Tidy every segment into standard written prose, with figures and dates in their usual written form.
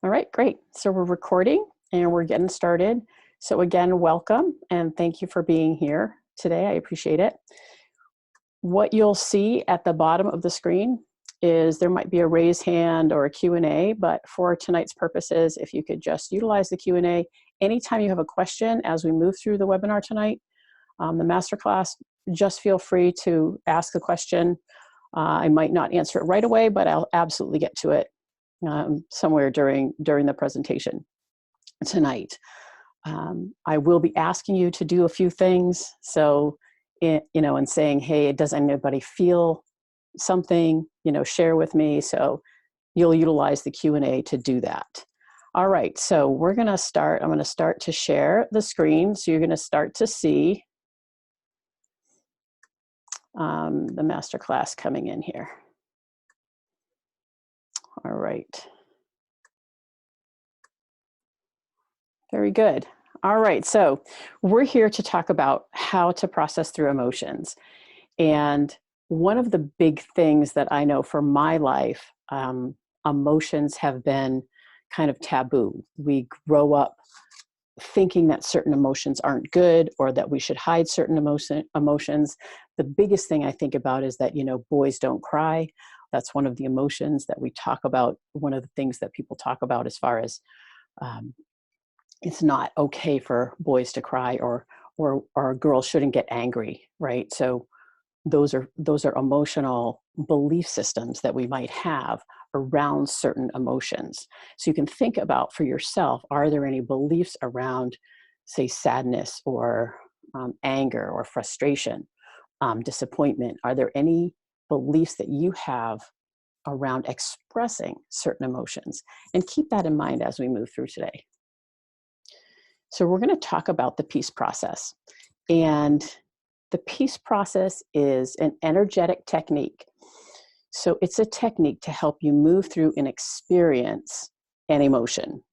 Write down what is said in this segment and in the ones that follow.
All right, great. So we're recording and we're getting started. So again, welcome and thank you for being here today. I appreciate it. What you'll see at the bottom of the screen is there might be a raise hand or a Q&A, but for tonight's purposes, if you could just utilize the Q&A. Anytime you have a question as we move through the webinar tonight, the masterclass, just feel free to ask the question. I might not answer it right away, but I'll absolutely get to it somewhere during the presentation tonight. I will be asking you to do a few things. So, and saying, hey, does anybody feel something, share with me. So you'll utilize the Q&A to do that. All right, so we're going to start. I'm going to start to share the screen. So you're going to start to see the masterclass coming in here. All right. Very good. All right, so we're here to talk about how to process through emotions. And one of the big things that I know for my life, emotions have been kind of taboo. We grow up thinking that certain emotions aren't good or that we should hide certain emotions. The biggest thing I think about is that, boys don't cry. That's one of the emotions that we talk about, one of the things that people talk about as far as it's not okay for boys to cry or girls shouldn't get angry, right? So those are emotional belief systems that we might have around certain emotions. So you can think about for yourself, are there any beliefs around, say, sadness or anger or frustration, disappointment? Are there any beliefs that you have around expressing certain emotions? And keep that in mind as we move through today. So we're going to talk about the peace process. And the peace process is an energetic technique. So it's a technique to help you move through and experience an emotion.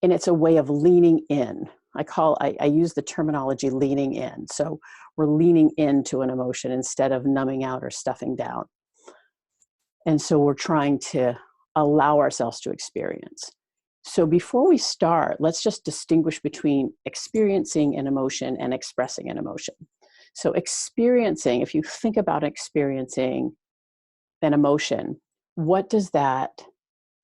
And it's a way of leaning in. I use the terminology leaning in. So we're leaning into an emotion instead of numbing out or stuffing down. And so we're trying to allow ourselves to experience. So before we start, let's just distinguish between experiencing an emotion and expressing an emotion. So experiencing, if you think about experiencing an emotion, what does that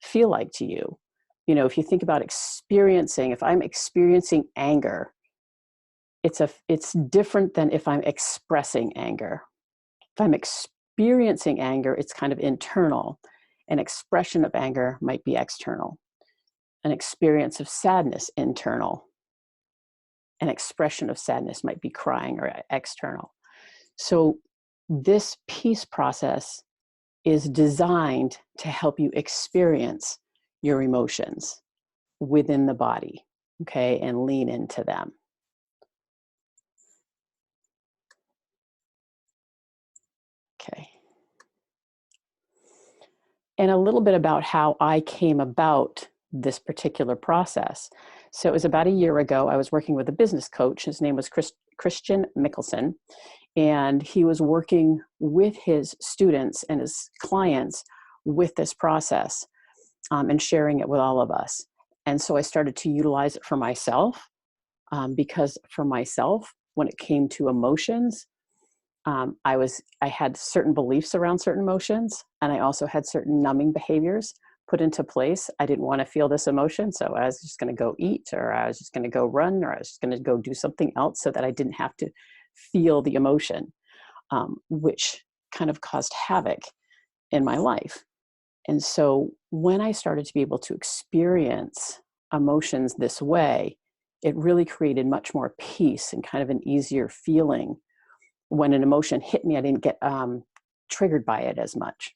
feel like to you? If you think about experiencing, if I'm experiencing anger, it's different than if I'm expressing anger. If I'm experiencing anger, it's kind of internal. An expression of anger might be external. An experience of sadness, internal. An expression of sadness might be crying or external. So this peace process is designed to help you experience your emotions within the body, okay, and lean into them. Okay. And a little bit about how I came about this particular process. So it was about a year ago. I was working with a business coach. His name was Christian Mickelson, and he was working with his students and his clients with this process and sharing it with all of us. And so I started to utilize it for myself because for myself, when it came to emotions, I had certain beliefs around certain emotions, and I also had certain numbing behaviors put into place. I didn't want to feel this emotion, so I was just going to go eat, or I was just going to go run, or I was just going to go do something else so that I didn't have to feel the emotion, which kind of caused havoc in my life. And so when I started to be able to experience emotions this way, it really created much more peace and kind of an easier feeling. When an emotion hit me, I didn't get triggered by it as much.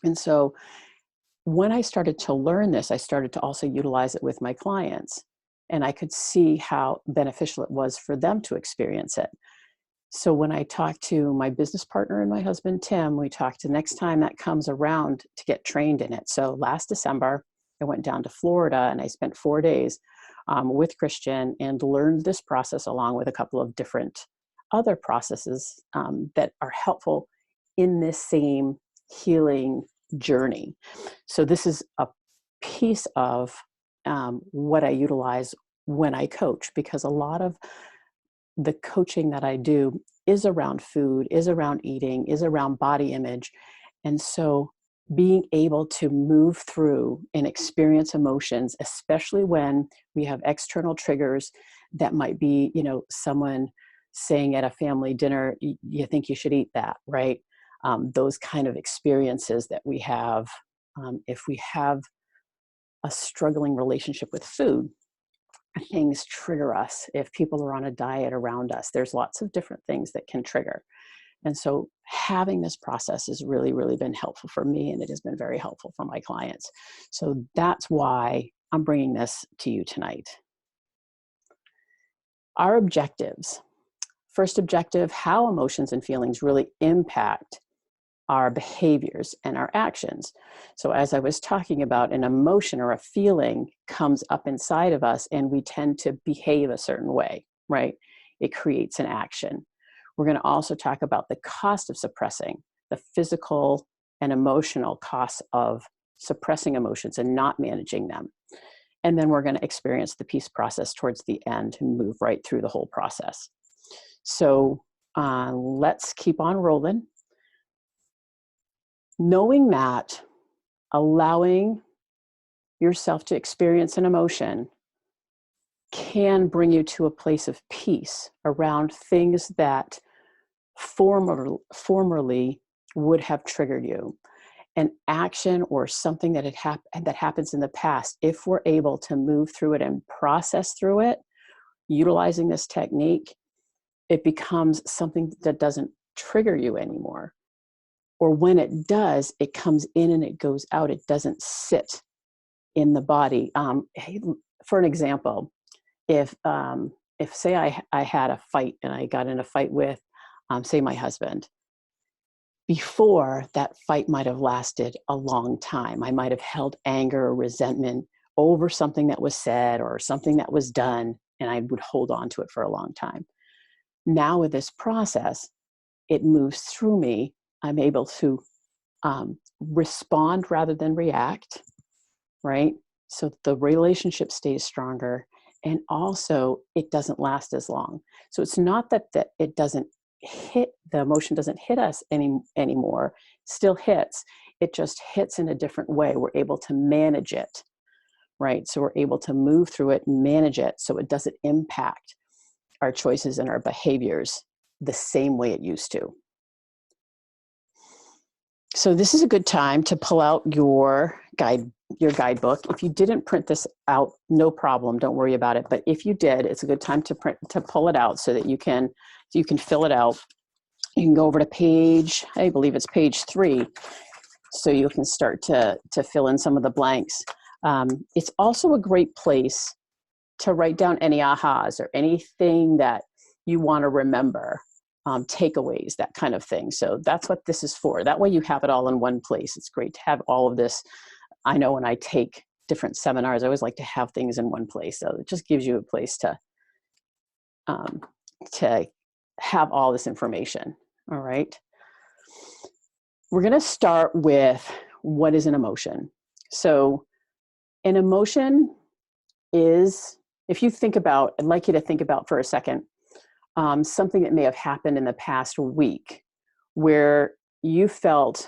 And so when I started to learn this, I started to also utilize it with my clients, and I could see how beneficial it was for them to experience it. So when I talked to my business partner and my husband, Tim, we talked the next time that comes around to get trained in it. So last December, I went down to Florida and I spent 4 days with Christian and learned this process along with a couple of different other processes that are helpful in this same healing journey. So this is piece of what I utilize when I coach, because a lot of the coaching that I do is around food, is around eating, is around body image. And so being able to move through and experience emotions, especially when we have external triggers that might be, someone saying at a family dinner, you think you should eat that, right? Those kind of experiences that we have, if we have a struggling relationship with food, things trigger us. If people are on a diet around us, there's lots of different things that can trigger. And so having this process has really, really been helpful for me, and it has been very helpful for my clients. So that's why I'm bringing this to you tonight. Our objectives. First objective, how emotions and feelings really impact our behaviors and our actions. So as I was talking about, an emotion or a feeling comes up inside of us and we tend to behave a certain way, right? It creates an action. We're going to also talk about the cost of suppressing, the physical and emotional costs of suppressing emotions and not managing them. And then we're going to experience the peace process towards the end and move right through the whole process. So let's keep on rolling. Knowing that allowing yourself to experience an emotion can bring you to a place of peace around things that formerly would have triggered you. An action or something that that happens in the past, if we're able to move through it and process through it, utilizing this technique, it becomes something that doesn't trigger you anymore. Or when it does, it comes in and it goes out. It doesn't sit in the body. For an example, if say I had a fight and I got in a fight with, say, my husband, before that fight might have lasted a long time. I might have held anger or resentment over something that was said or something that was done, and I would hold on to it for a long time. Now with this process, it moves through me. I'm able to respond rather than react, right? So the relationship stays stronger, and also it doesn't last as long. So it's not that it doesn't hit, the emotion doesn't hit us anymore, still hits. It just hits in a different way. We're able to manage it, right? So we're able to move through it and manage it so it doesn't impact our choices and our behaviors the same way it used to. So this is a good time to pull out your guidebook. If you didn't print this out, no problem, don't worry about it. But if you did, it's a good time to pull it out so that you can fill it out. You can go over to page, I believe it's page 3, so you can start to fill in some of the blanks. It's also a great place to write down any ahas or anything that you want to remember, takeaways, that kind of thing. So that's what this is for. That way you have it all in one place. It's great to have all of this. I know when I take different seminars, I always like to have things in one place. So it just gives you a place to have all this information. All right. We're going to start with what is an emotion. So an emotion is, if you think about, I'd like you to think about for a second, something that may have happened in the past week where you felt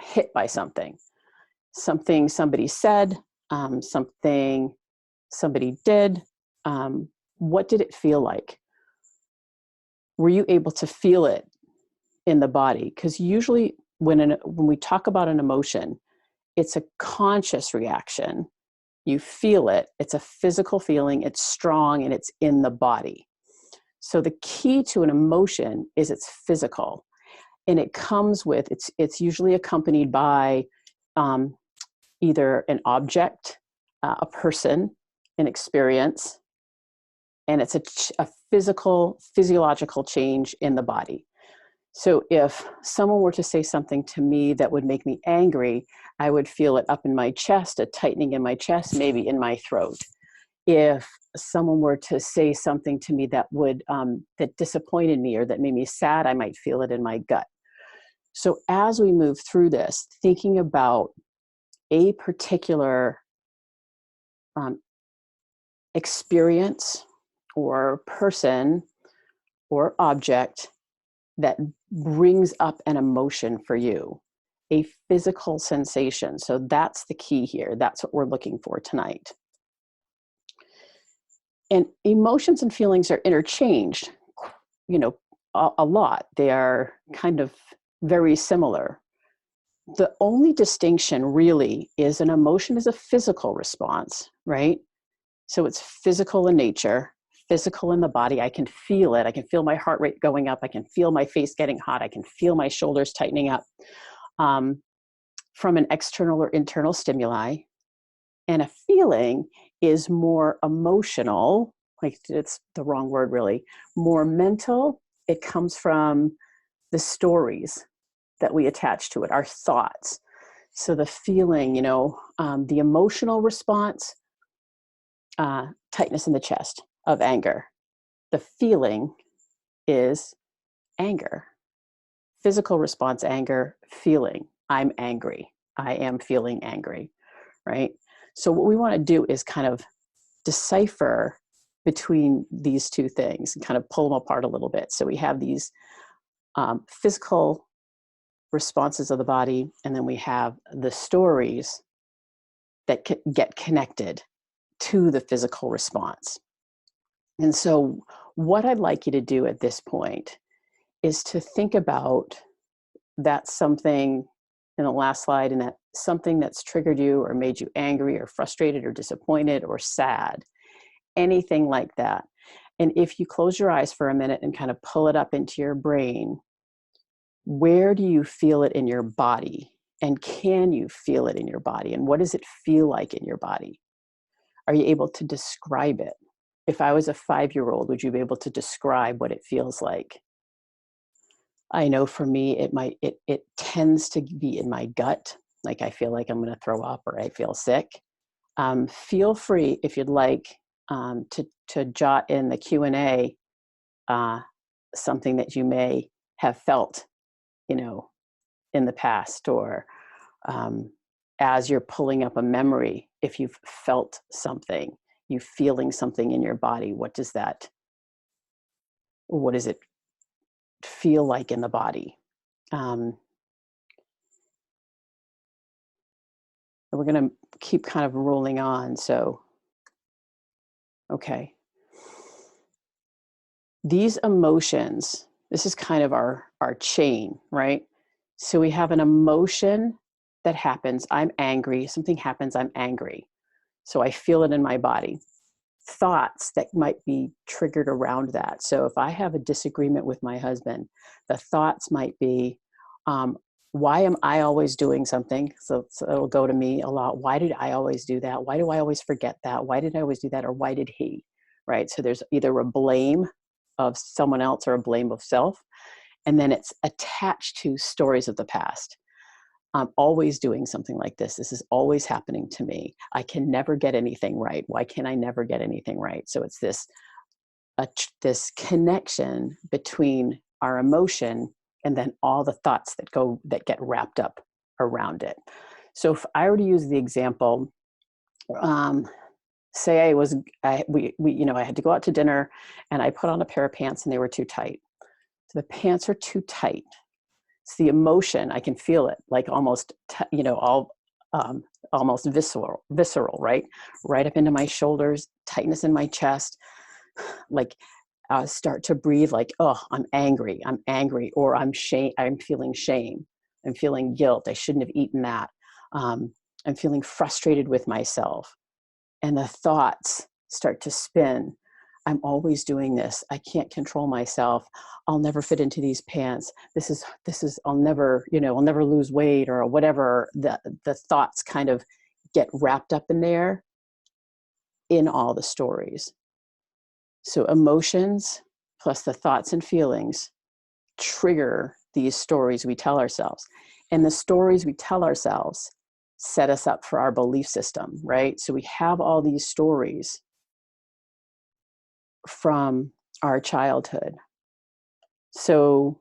hit by something somebody said, something somebody did. What did it feel like? Were you able to feel it in the body? Because usually when we talk about an emotion, it's a conscious reaction. You feel it. It's a physical feeling. It's strong and it's in the body. So the key to an emotion is it's physical, and it comes with, it's usually accompanied by either an object, a person, an experience, and it's a physiological change in the body. So if someone were to say something to me that would make me angry, I would feel it up in my chest, a tightening in my chest, maybe in my throat. If someone were to say something to me that would that disappointed me or that made me sad, I might feel it in my gut. So as we move through this, thinking about a particular experience or person or object that brings up an emotion for you, a physical sensation. So that's the key here. That's what we're looking for tonight. And emotions and feelings are interchanged, a lot. They are kind of very similar. The only distinction really is an emotion is a physical response, right? So it's physical in nature, physical in the body. I can feel it. I can feel my heart rate going up. I can feel my face getting hot. I can feel my shoulders tightening up from an external or internal stimuli. And a feeling is more emotional, like it's the wrong word really, more mental. It comes from the stories that we attach to it, our thoughts. So the feeling, the emotional response, tightness in the chest of anger. The feeling is anger. Physical response, anger. Feeling, I'm angry. I am feeling angry, right? So what we want to do is kind of decipher between these two things and kind of pull them apart a little bit. So we have these physical responses of the body, and then we have the stories that get connected to the physical response. And so what I'd like you to do at this point is to think about that something in the last slide, and that something that's triggered you or made you angry or frustrated or disappointed or sad, anything like that. And if you close your eyes for a minute and kind of pull it up into your brain, where do you feel it in your body? And can you feel it in your body? And what does it feel like in your body? Are you able to describe it? If I was a 5-year-old, would you be able to describe what it feels like? I know for me, it tends to be in my gut. Like I feel like I'm going to throw up or I feel sick. Feel free, if you'd like, to jot in the Q&A something that you may have felt, in the past, or as you're pulling up a memory, if you've felt something, you feeling something in your body, what does it feel like in the body? We're going to keep kind of rolling on. So, okay. These emotions, this is kind of our chain, right? So we have an emotion that happens. I'm angry. Something happens. I'm angry. So I feel it in my body. Thoughts that might be triggered around that. So if I have a disagreement with my husband, the thoughts might be, why am I always doing something? So it'll go to me a lot. Why did I always do that? Why do I always forget that? Why did I always do that? Or why did he? Right? So there's either a blame of someone else or a blame of self. And then it's attached to stories of the past. I'm always doing something like this. This is always happening to me. I can never get anything right. Why can I never get anything right? So it's this connection between our emotion and then all the thoughts that get wrapped up around it. So if I were to use the example, say I had to go out to dinner and I put on a pair of pants and they were too tight. So the pants are too tight. It's the emotion. I can feel it, like almost visceral, right? Right up into my shoulders, tightness in my chest, like start to breathe like, oh, I'm angry, or I'm feeling shame. I'm feeling guilt. I shouldn't have eaten that. I'm feeling frustrated with myself. And the thoughts start to spin. I'm always doing this. I can't control myself. I'll never fit into these pants. This is, I'll never lose weight, or whatever. The thoughts kind of get wrapped up in there in all the stories. So emotions plus the thoughts and feelings trigger these stories we tell ourselves. And the stories we tell ourselves set us up for our belief system, right? So we have all these stories from our childhood. So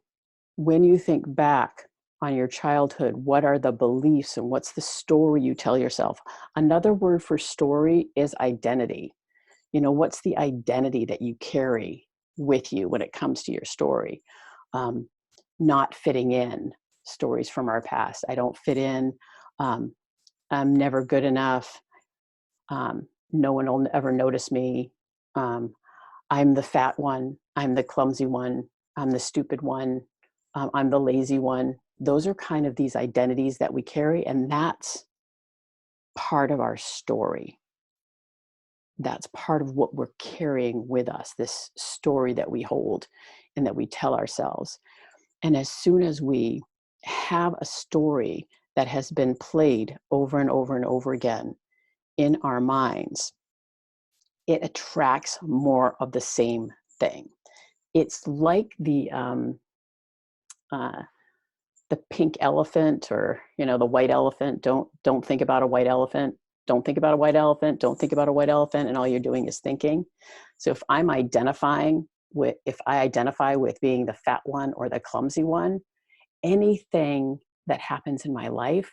when you think back on your childhood, what are the beliefs and what's the story you tell yourself? Another word for story is identity. You know, what's the identity that you carry with you when it comes to your story? Um, Not fitting in, stories from our past. I don't fit in. Um, I'm never good enough. No one will ever notice me. Um, I'm the fat one. I'm the clumsy one. I'm the stupid one. I'm the lazy one. Those are kind of these identities that we carry, and that's part of our story. That's part of what we're carrying with us, this story that we hold and that we tell ourselves. And as soon as we have a story that has been played over and over and over again in our minds, it attracts more of the same thing. It's like uh, the pink elephant, or the white elephant. Don't think about a white elephant. Don't think about a white elephant. Don't think about a white elephant. And all you're doing is thinking. So if I identify with being the fat one or the clumsy one, anything that happens in my life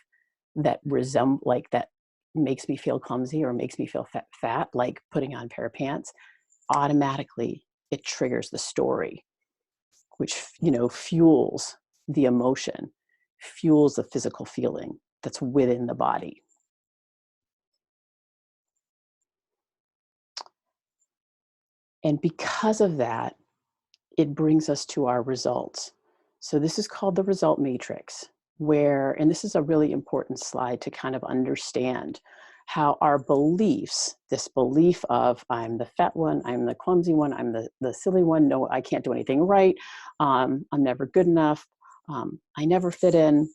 that that makes me feel clumsy or makes me feel fat, like putting on a pair of pants, automatically it triggers the story, which fuels the emotion, fuels the physical feeling that's within the body. And because of that, it brings us to our results. So this is called the result matrix, and this is a really important slide to kind of understand how our beliefs, this belief of I'm the fat one, I'm the clumsy one, I'm the silly one, no, I can't do anything right, I'm never good enough, I never fit in,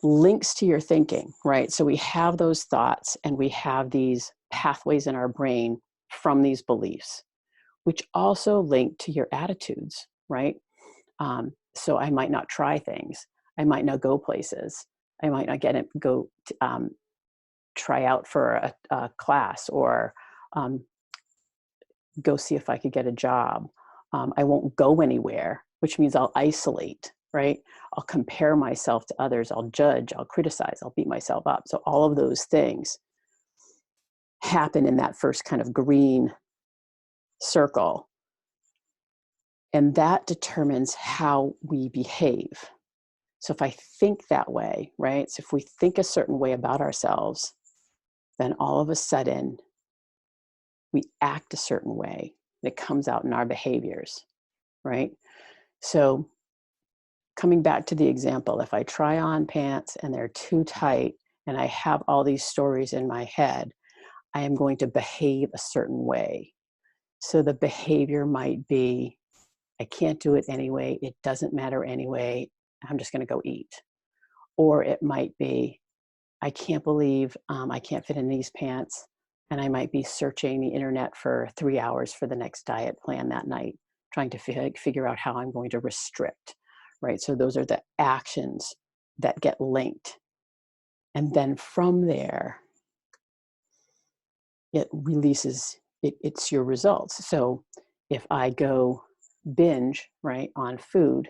links to your thinking, right? So we have those thoughts and we have these pathways in our brain from these beliefs, which also link to your attitudes, right? So I might not try things. I might not go places. I might not try out for a class, or go see if I could get a job. I won't go anywhere, which means I'll isolate, right? I'll compare myself to others. I'll judge, I'll criticize, I'll beat myself up. So all of those things happen in that first kind of green circle. And that determines how we behave. So if I think that way, right? So if we think a certain way about ourselves, then all of a sudden we act a certain way. It comes out in our behaviors, right? So coming back to the example, if I try on pants and they're too tight and I have all these stories in my head, I am going to behave a certain way. So the behavior might be, I can't do it anyway. It doesn't matter anyway. I'm just going to go eat. Or it might be, I can't believe I can't fit in these pants. And I might be searching the internet for 3 hours for the next diet plan that night, trying to figure out how I'm going to restrict, right? So those are the actions that get linked. And then from there, it releases, it's your results. So if I go binge, right, on food,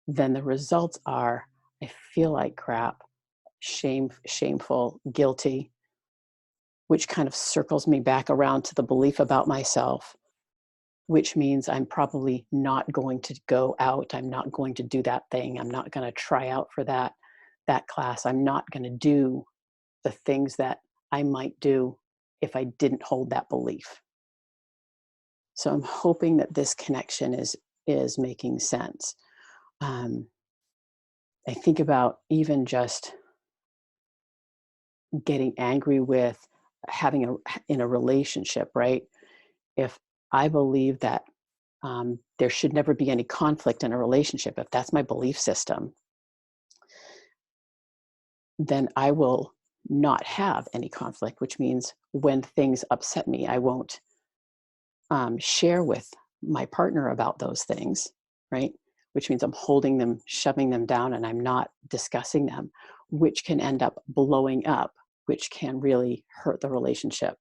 then the results are, I feel like crap, shameful, guilty, which kind of circles me back around to the belief about myself, which means I'm probably not going to go out. I'm not going to do that thing. I'm not going to try out for that class. I'm not going to do the things that I might do if I didn't hold that belief. So I'm hoping that this connection is making sense. I think about even just getting angry with in a relationship, right? If I believe that there should never be any conflict in a relationship, if that's my belief system, then I will not have any conflict, which means when things upset me, I won't share with my partner about those things, right? Which means I'm holding them, shoving them down, and I'm not discussing them, which can end up blowing up, which can really hurt the relationship.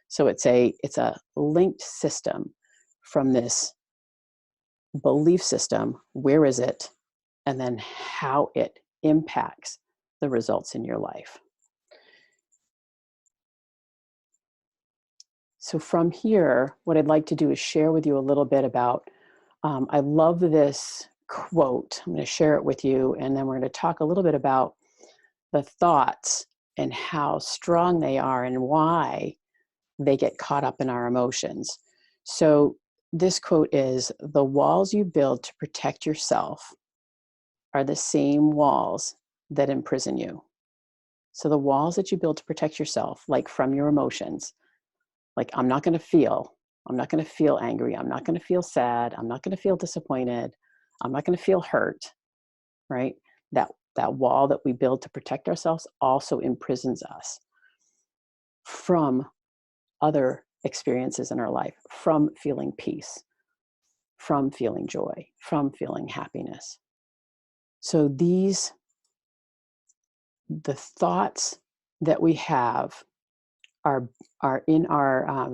So it's a linked system from this belief system. Where is it? and then how it impacts the results in your life. So from here, what I'd like to do is share with you a little bit about, I love this quote. I'm going to share it with you, and then we're going to talk a little bit about the thoughts and how strong they are and why they get caught up in our emotions. So this quote is, "The walls you build to protect yourself are the same walls that imprison you." So the walls that you build to protect yourself, like from your emotions, like I'm not going to feel angry. I'm not going to feel sad. I'm not going to feel disappointed. I'm not going to feel hurt, right? That wall that we build to protect ourselves also imprisons us from other experiences in our life, from feeling peace, from feeling joy, from feeling happiness. So the thoughts that we have are in our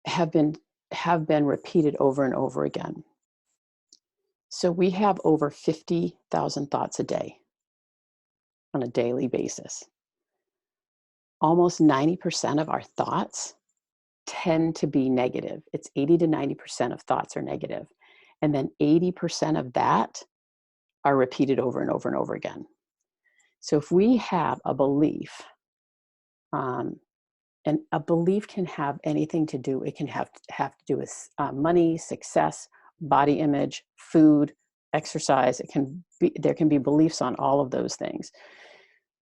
have been repeated over and over again. So we have over 50,000 thoughts a day on a daily basis. Almost 90% of our thoughts tend to be negative. It's 80 to 90% of thoughts are negative. And then 80% of that are repeated over and over and over again. So if we have a belief, and a belief can have anything to do, it can have to do with money, success, body image, food, exercise. There can be beliefs on all of those things.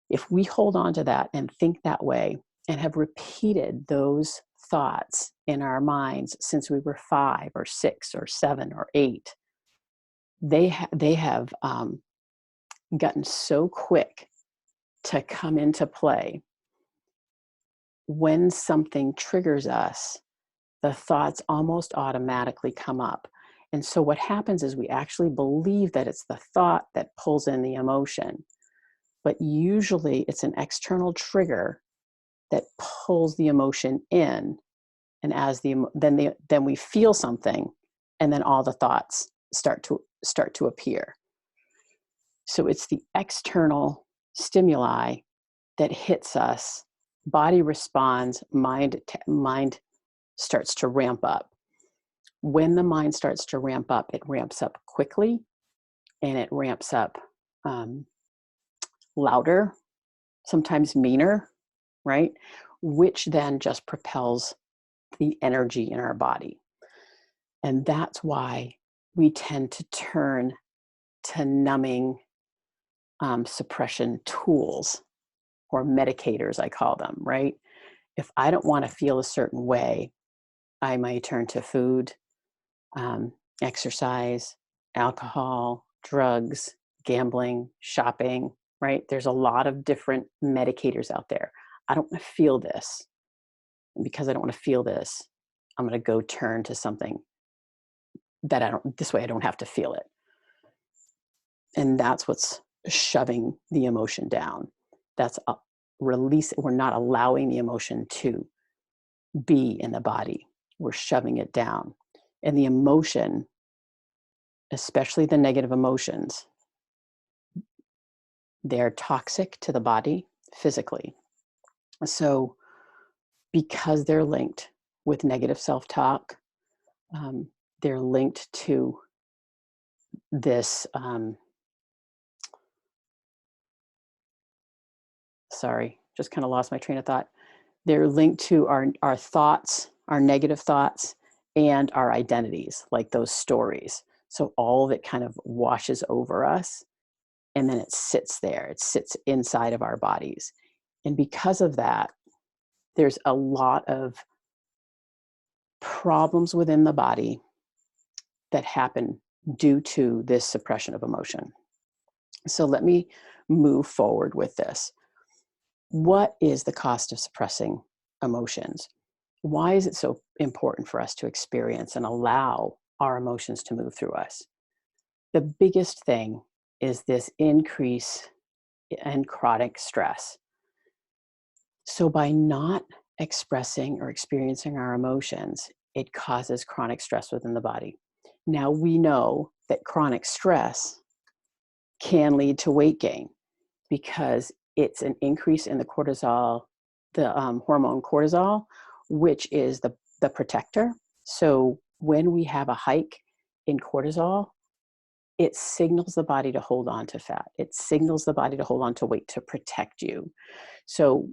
If we hold on to that and think that way and have repeated those thoughts in our minds since we were 5 or 6 or 7 or 8, they have gotten so quick to come into play. When something triggers us, the thoughts almost automatically come up. And so what happens is we actually believe that it's the thought that pulls in the emotion. But usually it's an external trigger that pulls the emotion in. And then we feel something, and then all the thoughts start to appear. So it's the external stimuli that hits us. Body responds, mind starts to ramp up. When the mind starts to ramp up, it ramps up quickly, and it ramps up louder, sometimes meaner, right? Which then just propels the energy in our body. And that's why we tend to turn to numbing suppression tools, or medicators, I call them, right? If I don't want to feel a certain way, I might turn to food, exercise, alcohol, drugs, gambling, shopping, right? There's a lot of different medicators out there. I don't want to feel this. And because I don't want to feel this, I'm going to go turn to something that this way I don't have to feel it. And that's what's shoving the emotion down. That's a release. We're not allowing the emotion to be in the body. We're shoving it down. And the emotion, especially the negative emotions, they're toxic to the body physically. So because they're linked with negative self-talk, they're linked to this, sorry, just kind of lost my train of thought. They're linked to our thoughts, our negative thoughts, and our identities, like those stories. So all of it kind of washes over us, and then it sits there. It sits inside of our bodies. And because of that, there's a lot of problems within the body that happen due to this suppression of emotion. So let me move forward with this. What is the cost of suppressing emotions? Why is it so important for us to experience and allow our emotions to move through us? The biggest thing is this increase in chronic stress. So by not expressing or experiencing our emotions, it causes chronic stress within the body. Now we know that chronic stress can lead to weight gain because it's an increase in the cortisol, the hormone cortisol, which is the protector. So when we have a hike in cortisol, it signals the body to hold on to fat. It signals the body to hold on to weight to protect you. So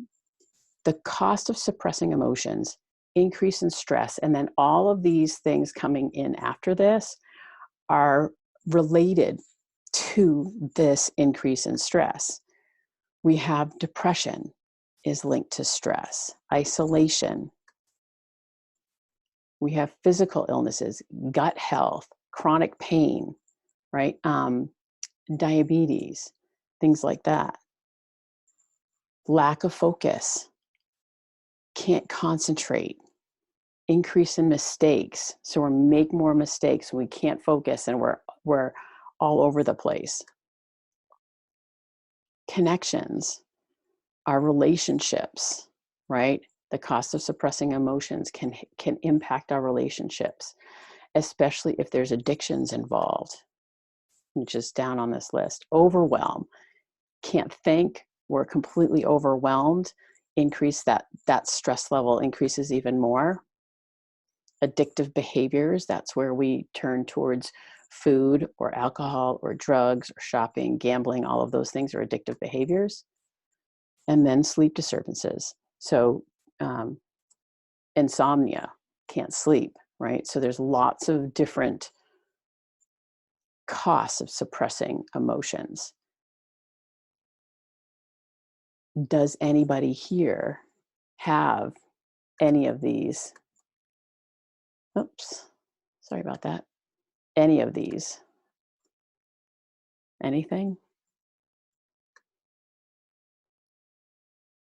the cost of suppressing emotions, increase in stress, and then all of these things coming in after this are related to this increase in stress. We have depression is linked to stress, isolation. We have physical illnesses, gut health, chronic pain, right? Diabetes, things like that. Lack of focus, can't concentrate, increase in mistakes. So we make more mistakes, we can't focus, and we're all over the place. Connections, our relationships, right? The cost of suppressing emotions can impact our relationships, especially if there's addictions involved, which is down on this list. Overwhelm, can't think, we're completely overwhelmed, increase that stress level increases even more. Addictive behaviors, that's where we turn towards food or alcohol or drugs or shopping, gambling, all of those things are addictive behaviors. And then sleep disturbances. So insomnia, can't sleep, right? So there's lots of different costs of suppressing emotions. Does anybody here have any of these? Oops, sorry about that. Any of these? Anything?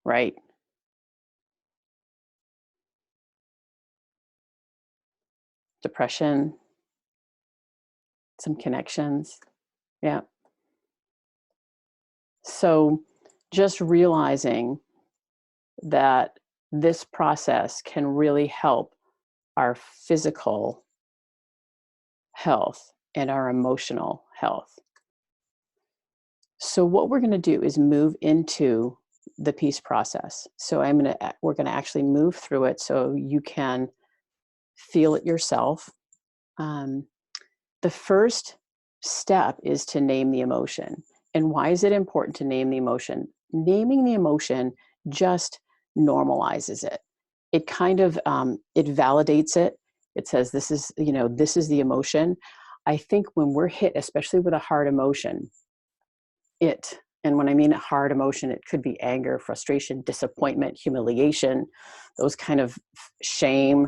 Right. Depression, some connections. Yeah. So just realizing that this process can really help our physical health and our emotional health. So what we're going to do is move into the peace process. So we're going to actually move through it so you can feel it yourself. The first step is to name the emotion. And why is it important to name the emotion? Naming the emotion just normalizes it. It kind of, it validates it. It says, this is the emotion. I think when we're hit, especially with a hard emotion, and when I mean a hard emotion, it could be anger, frustration, disappointment, humiliation, those kind of shame.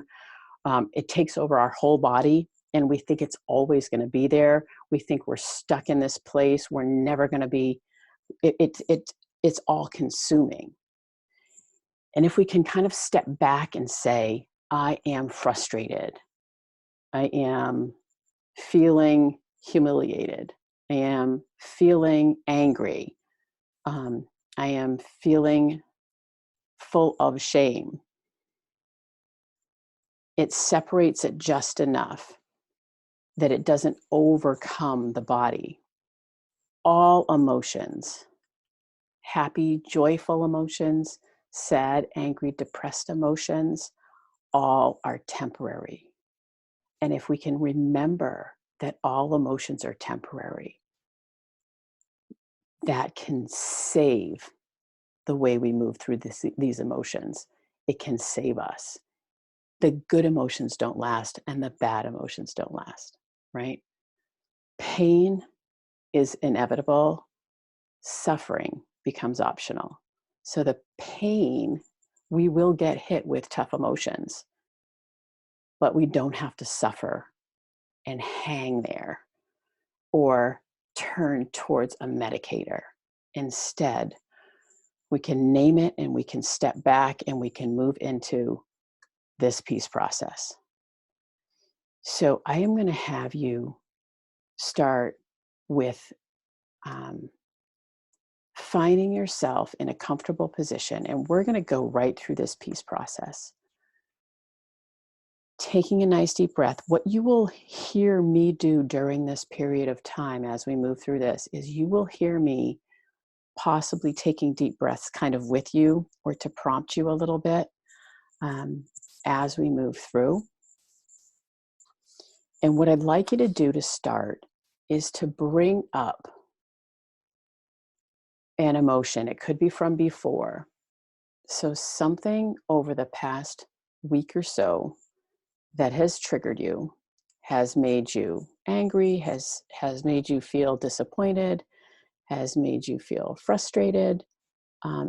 It takes over our whole body, and we think it's always going to be there. We think we're stuck in this place. We're never going to be. It's all consuming. And if we can kind of step back and say, I am frustrated. I am feeling humiliated. I am feeling angry. I am feeling full of shame. It separates it just enough that it doesn't overcome the body. All emotions, happy, joyful emotions, sad, angry, depressed emotions, all are temporary. And if we can remember that all emotions are temporary, that can save the way we move through these emotions. It can save us. The good emotions don't last and the bad emotions don't last, right? Pain is inevitable. Suffering becomes optional. So the pain, we will get hit with tough emotions, but we don't have to suffer and hang there or turn towards a medicator. Instead, we can name it and we can step back and we can move into this peace process. So I am going to have you start with finding yourself in a comfortable position, and we're going to go right through this peace process. taking a nice deep breath. What you will hear me do during this period of time as we move through this is you will hear me possibly taking deep breaths kind of with you or to prompt you a little bit um, as we move through. And what I'd like you to do to start is to bring up an emotion. It could be from before. So something over the past week or so that has triggered you, has made you angry, has made you feel disappointed, has made you feel frustrated,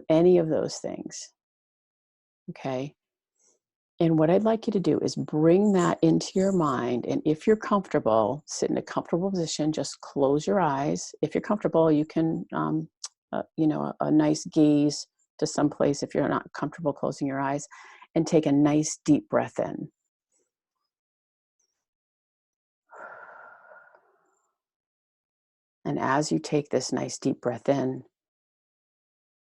any of those things. Okay. And what I'd like you to do is bring that into your mind. And if you're comfortable, sit in a comfortable position, just close your eyes. If you're comfortable, you can, a nice gaze to someplace if you're not comfortable closing your eyes, and take a nice deep breath in. And as you take this nice deep breath in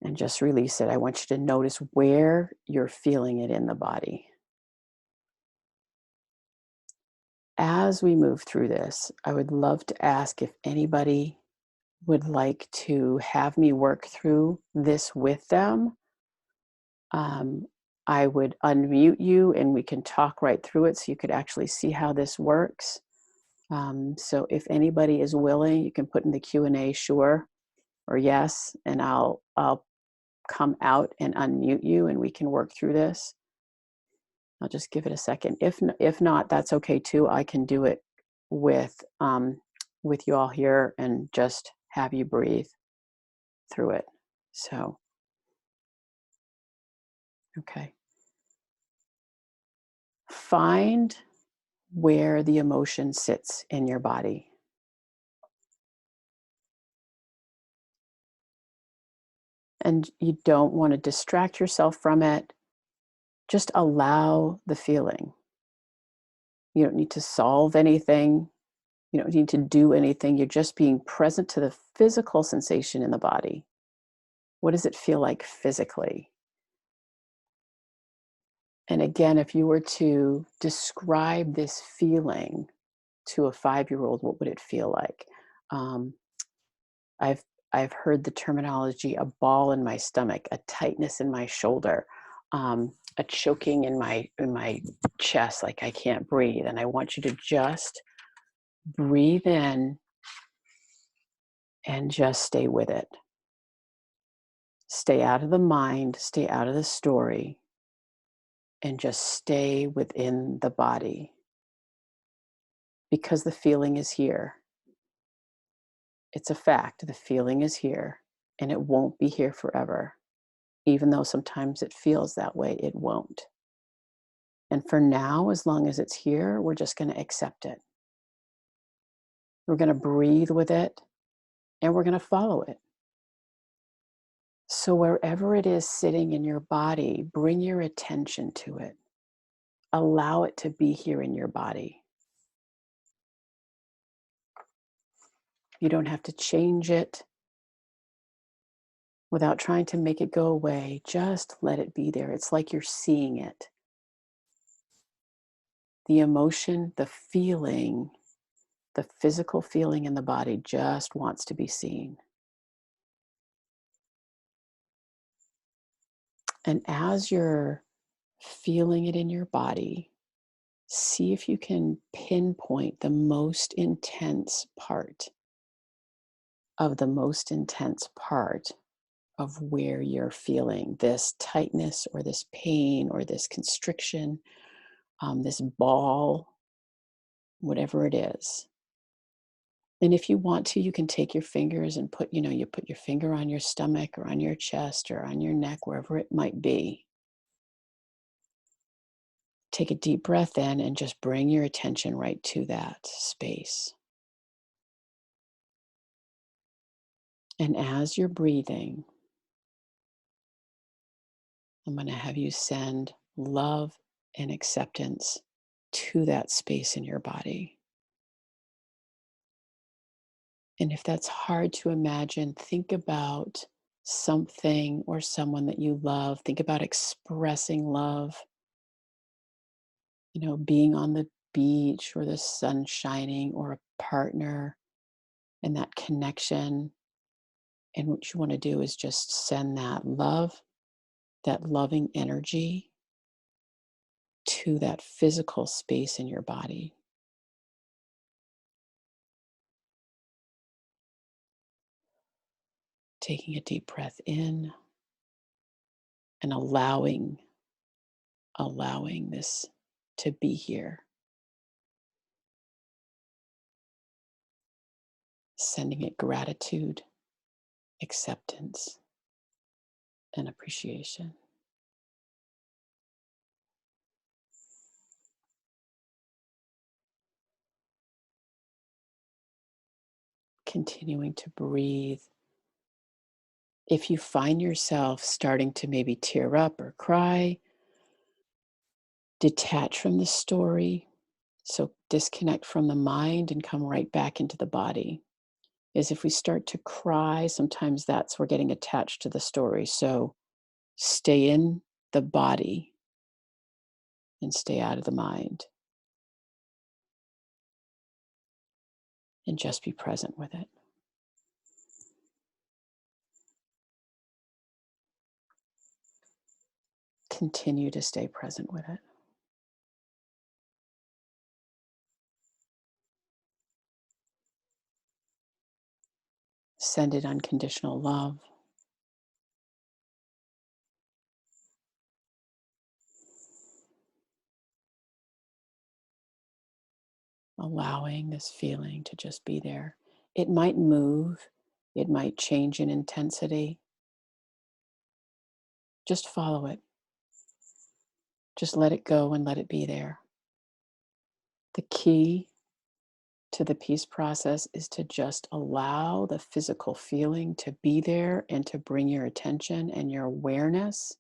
and just release it, I want you to notice where you're feeling it in the body. As we move through this, I would love to ask if anybody would like to have me work through this with them. I would unmute you and we can talk right through it so you could actually see how this works. So if anybody is willing, you can put in the Q&A sure or yes, and I'll come out and unmute you and we can work through this. I'll just give it a second. If not, that's okay too. I can do it with you all here and just have you breathe through it. So, okay. Find where the emotion sits in your body. And you don't want to distract yourself from it. Just allow the feeling. You don't need to solve anything. You don't need to do anything. You're just being present to the physical sensation in the body. What does it feel like physically? And again, if you were to describe this feeling to a 5-year-old, what would it feel like? Um, I've heard the terminology: a ball in my stomach, a tightness in my shoulder, a choking in my chest, like I can't breathe. And I want you to just breathe in and just stay with it. Stay out of the mind, stay out of the story, and just stay within the body. Because the feeling is here. It's a fact. The feeling is here, and it won't be here forever. Even though sometimes it feels that way, it won't. And for now, as long as it's here, we're just going to accept it. We're going to breathe with it, and we're going to follow it. So wherever it is sitting in your body, bring your attention to it. Allow it to be here in your body. You don't have to change it without trying to make it go away. Just let it be there. It's like you're seeing it. The emotion, the feeling, the physical feeling in the body just wants to be seen. And as you're feeling it in your body, see if you can pinpoint the most intense part of where you're feeling this tightness or this pain or this constriction, this ball, whatever it is. And if you want to, you can take your fingers and you put your finger on your stomach or on your chest or on your neck, wherever it might be. Take a deep breath in and just bring your attention right to that space. And as you're breathing, I'm going to have you send love and acceptance to that space in your body. And if that's hard to imagine, think about something or someone that you love. Think about expressing love. being on the beach or the sun shining or a partner and that connection. And what you want to do is just send that love, that loving energy to that physical space in your body. Taking a deep breath in and allowing this to be here. Sending it gratitude, acceptance, and appreciation. Continuing to breathe. If you find yourself starting to maybe tear up or cry, detach from the story. So disconnect from the mind and come right back into the body. Is if we start to cry, sometimes that's we're getting attached to the story. So stay in the body and stay out of the mind and just be present with it. Continue to stay present with it. Send it unconditional love. Allowing this feeling to just be there. It might move, it might change in intensity. Just follow it. Just let it go and let it be there. The key to the peace process is to just allow the physical feeling to be there and to bring your attention and your awareness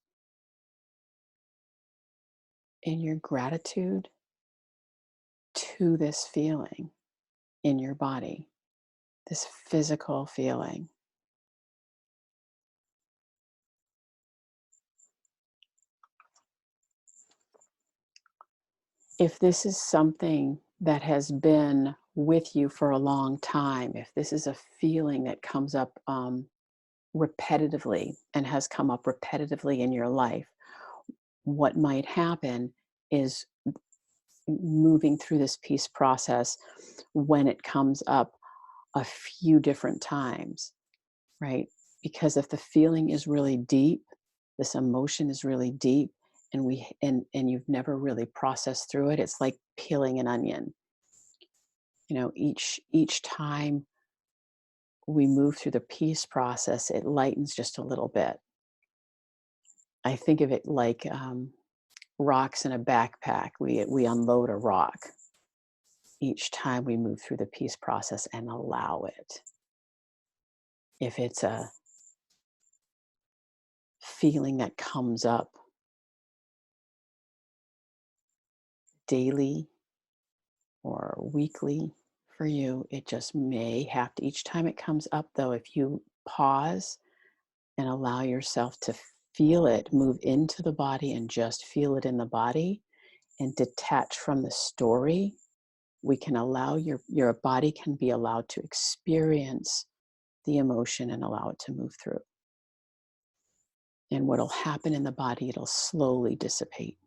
and your gratitude to this feeling in your body, this physical feeling. If this is something that has been with you for a long time, if this is a feeling that comes up repetitively and has come up repetitively in your life, what might happen is moving through this peace process when it comes up a few different times, right? Because if the feeling is really deep, this emotion is really deep, and you've never really processed through it, it's like peeling an onion. Each time we move through the peace process, it lightens just a little bit. I think of it like rocks in a backpack. We unload a rock each time we move through the peace process and allow it. If it's a feeling that comes up daily or weekly for you, it just may have to, each time it comes up though, if you pause and allow yourself to feel it move into the body and just feel it in the body and detach from the story, we can allow your body can be allowed to experience the emotion and allow it to move through. And what'll happen in the body, it'll slowly dissipate,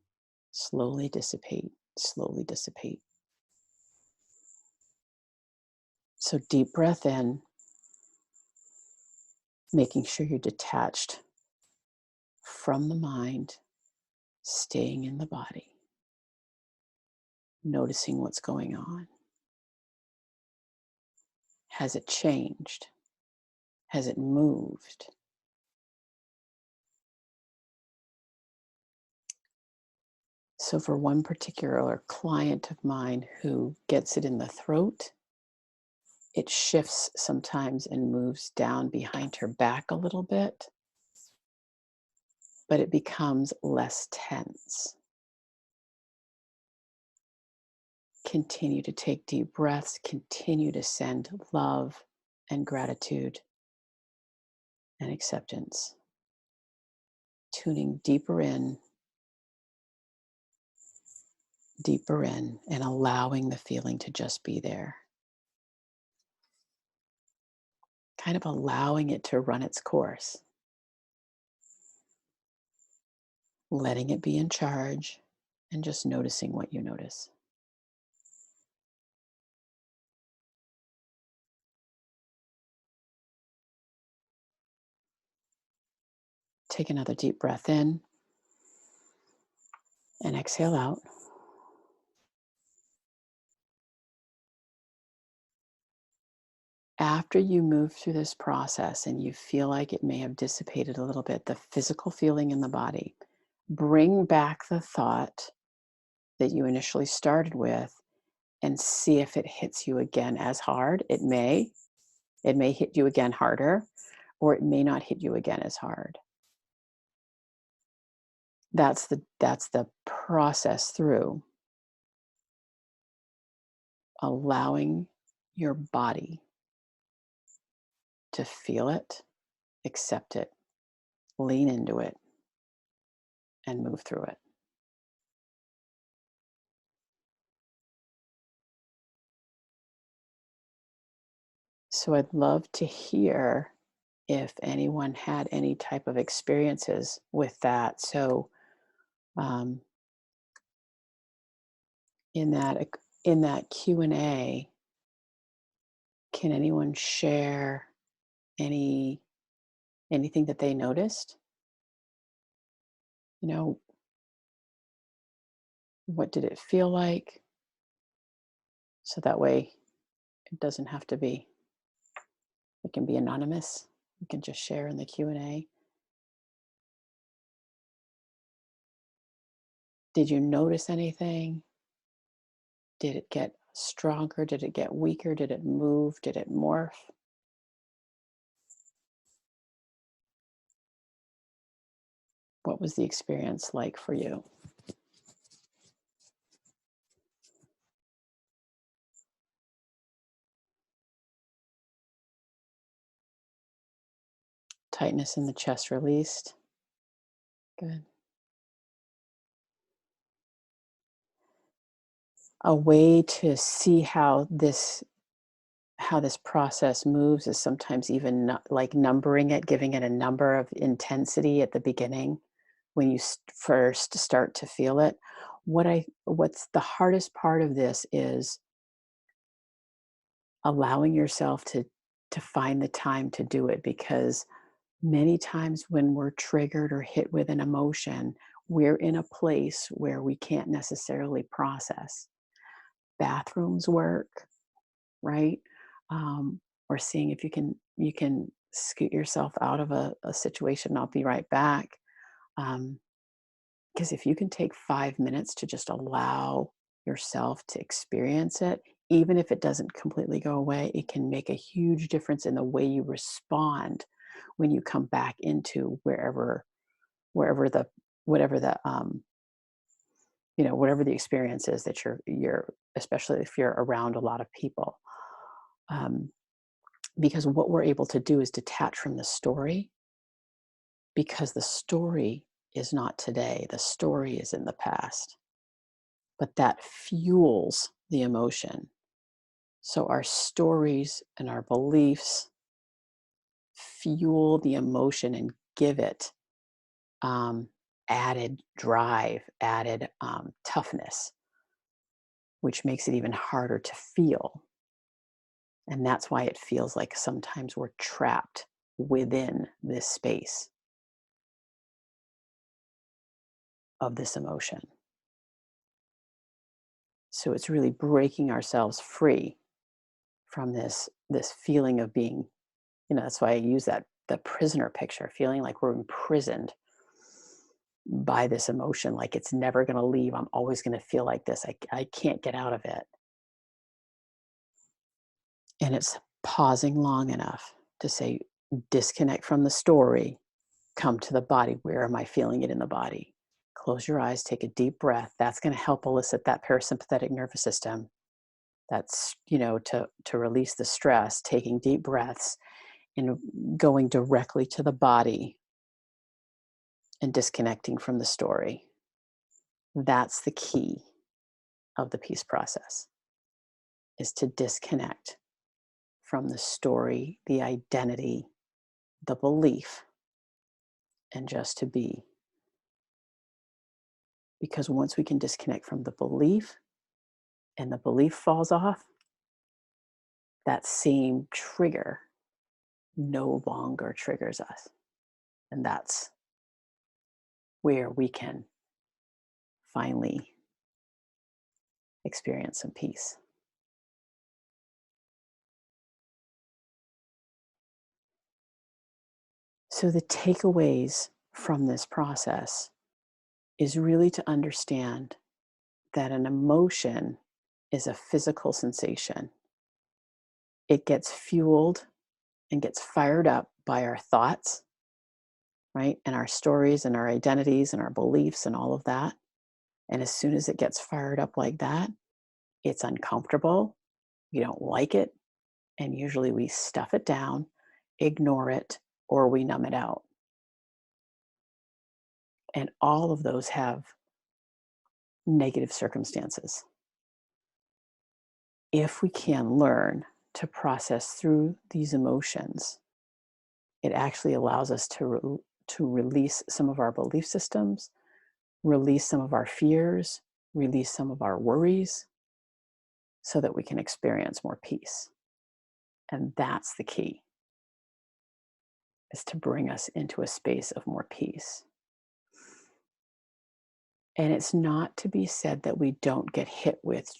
slowly dissipate, slowly dissipate. So deep breath in, making sure you're detached from the mind, staying in the body, noticing what's going on. Has it changed? Has it moved? So for one particular client of mine who gets it in the throat, it shifts sometimes and moves down behind her back a little bit, but it becomes less tense. Continue to take deep breaths, continue to send love and gratitude and acceptance. Tuning deeper in, Deeper in and allowing the feeling to just be there. Kind of allowing it to run its course. Letting it be in charge and just noticing what you notice. Take another deep breath in and exhale out. After you move through this process and you feel like it may have dissipated a little bit, the physical feeling in the body, bring back the thought that you initially started with and see if it hits you again as hard. It may. It may hit you again harder, or it may not hit you again as hard. That's the process through allowing your body to feel it, accept it, lean into it, and move through it. So I'd love to hear if anyone had any type of experiences with that. So um, in that in that Q&A, can anyone share any anything that they noticed? You know, what did it feel like? So that way it doesn't have to be, it can be anonymous. You can just share in the Q&A. Did you notice anything? Did it get stronger? Did it get weaker? Did it move? Did it morph? What was the experience like for you? Tightness in the chest released. Good. A way to see how this process moves is sometimes even like numbering it, giving it a number of intensity at the beginning when you first start to feel it. What's the hardest part of this is allowing yourself to find the time to do it, because many times when we're triggered or hit with an emotion, we're in a place where we can't necessarily process. Bathrooms work, right? Um, or seeing if you can scoot yourself out of a situation. I'll be right back. Because if you can take 5 minutes to just allow yourself to experience it, even if it doesn't completely go away, it can make a huge difference in the way you respond when you come back into wherever the whatever the whatever the experience is that you're especially if you're around a lot of people. Um, because what we're able to do is detach from the story, because the story is not today, the story is in the past, but that fuels the emotion. So our stories and our beliefs fuel the emotion and give it um, added drive, added toughness, which makes it even harder to feel. And that's why it feels like sometimes we're trapped within this space of this emotion. So it's really breaking ourselves free from this feeling of being, that's why I use that the prisoner picture, feeling like we're imprisoned by this emotion, like it's never going to leave. I'm always going to feel like this. I can't get out of it. And it's pausing long enough to say, disconnect from the story, come to the body. Where am I feeling it in the body? Close your eyes, take a deep breath. That's going to help elicit that parasympathetic nervous system. That's, to release the stress, taking deep breaths and going directly to the body and disconnecting from the story. That's the key. of the peace process is to disconnect from the story, the identity, the belief, and just to be. Because once we can disconnect from the belief and the belief falls off, that same trigger no longer triggers us. And that's where we can finally experience some peace. So, the takeaways from this process is really to understand that an emotion is a physical sensation. It gets fueled and gets fired up by our thoughts, right? And our stories and our identities and our beliefs and all of that. And as soon as it gets fired up like that, it's uncomfortable. We don't like it. And usually we stuff it down, ignore it, or we numb it out. And all of those have negative circumstances. If we can learn to process through these emotions, it actually allows us to release some of our belief systems, release some of our fears, release some of our worries, so that we can experience more peace. And that's the key, is to bring us into a space of more peace. And it's not to be said that we don't get hit with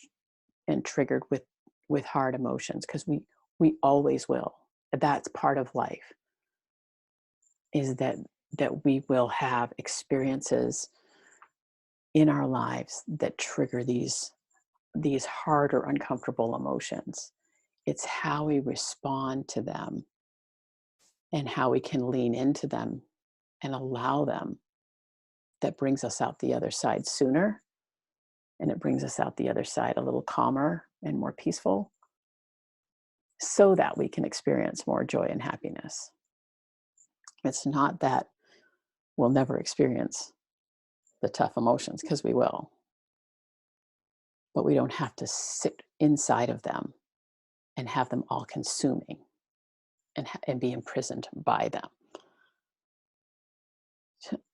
and triggered with hard emotions, because we always will. That's part of life, is that we will have experiences in our lives that trigger these hard or uncomfortable emotions. It's how we respond to them and how we can lean into them and allow them that brings us out the other side sooner, and it brings us out the other side a little calmer and more peaceful, so that we can experience more joy and happiness. It's not that we'll never experience the tough emotions, because we will, but we don't have to sit inside of them and have them all consuming and be imprisoned by them.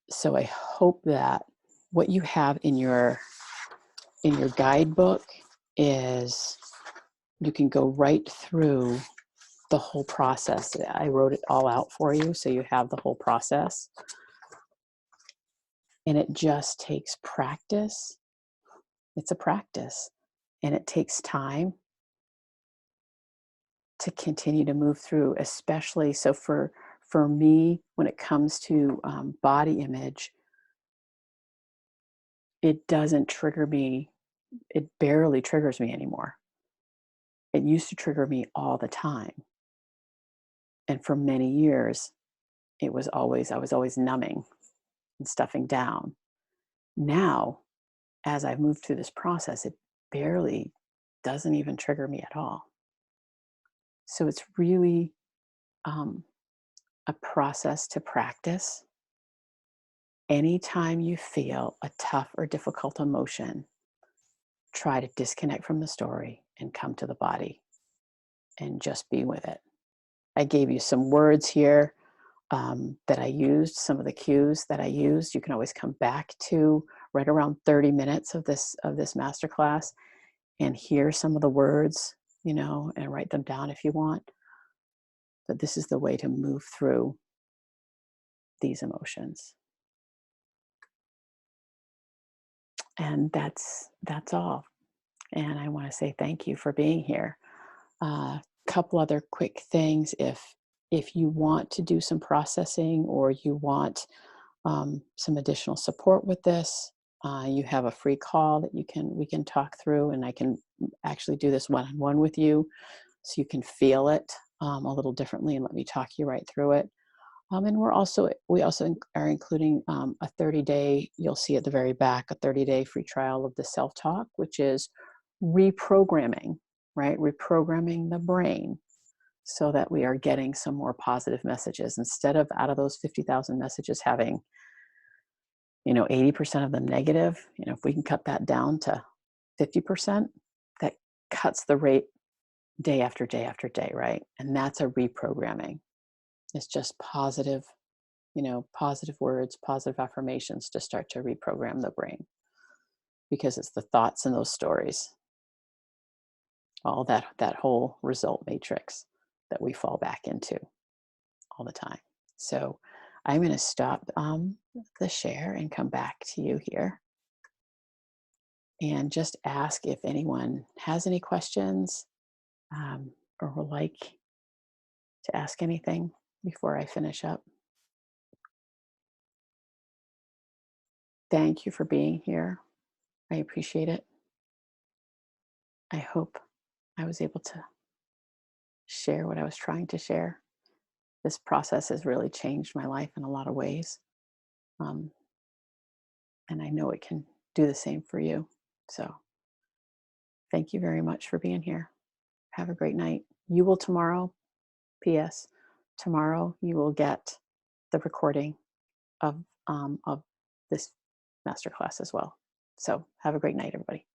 So I hope that what you have in your guidebook is you can go right through the whole process. I wrote it all out for you, so you have the whole process. And it just takes practice. It's a practice, and it takes time to continue to move through, especially so for me, when it comes to body image, it doesn't trigger me. It barely triggers me anymore. It used to trigger me all the time. And for many years, I was always numbing and stuffing down. Now, as I've moved through this process, it barely doesn't even trigger me at all. So it's really a process to practice. Anytime you feel a tough or difficult emotion, try to disconnect from the story and come to the body and just be with it. I gave you some words here that I used, some of the cues that I used. You can always come back to right around 30 minutes of this masterclass and hear some of the words, and write them down if you want. But this is the way to move through these emotions. And that's all. And I want to say thank you for being here. Couple other quick things. If you want to do some processing, or you want some additional support with this, you have a free call that we can talk through, and I can actually do this one-on-one with you, so you can feel it a little differently and let me talk you right through it. And we also are including a 30-day, you'll see at the very back, a 30-day free trial of the self-talk, which is reprogramming, right? Reprogramming the brain so that we are getting some more positive messages, instead of out of those 50,000 messages having, 80% of them negative. If we can cut that down to 50%, that cuts the rate day after day after day, right? And that's a reprogramming. It's just positive, positive words, positive affirmations to start to reprogram the brain, because it's the thoughts and those stories, all that whole result matrix that we fall back into all the time. So I'm going to stop the share and come back to you here and just ask if anyone has any questions, or would like to ask anything before I finish up. Thank you for being here. I appreciate it. I hope I was able to share what I was trying to share. This process has really changed my life in a lot of ways. Um, and I know it can do the same for you. So thank you very much for being here. Have a great night. You will tomorrow, P.S., tomorrow you will get the recording of this masterclass as well. So have a great night, everybody.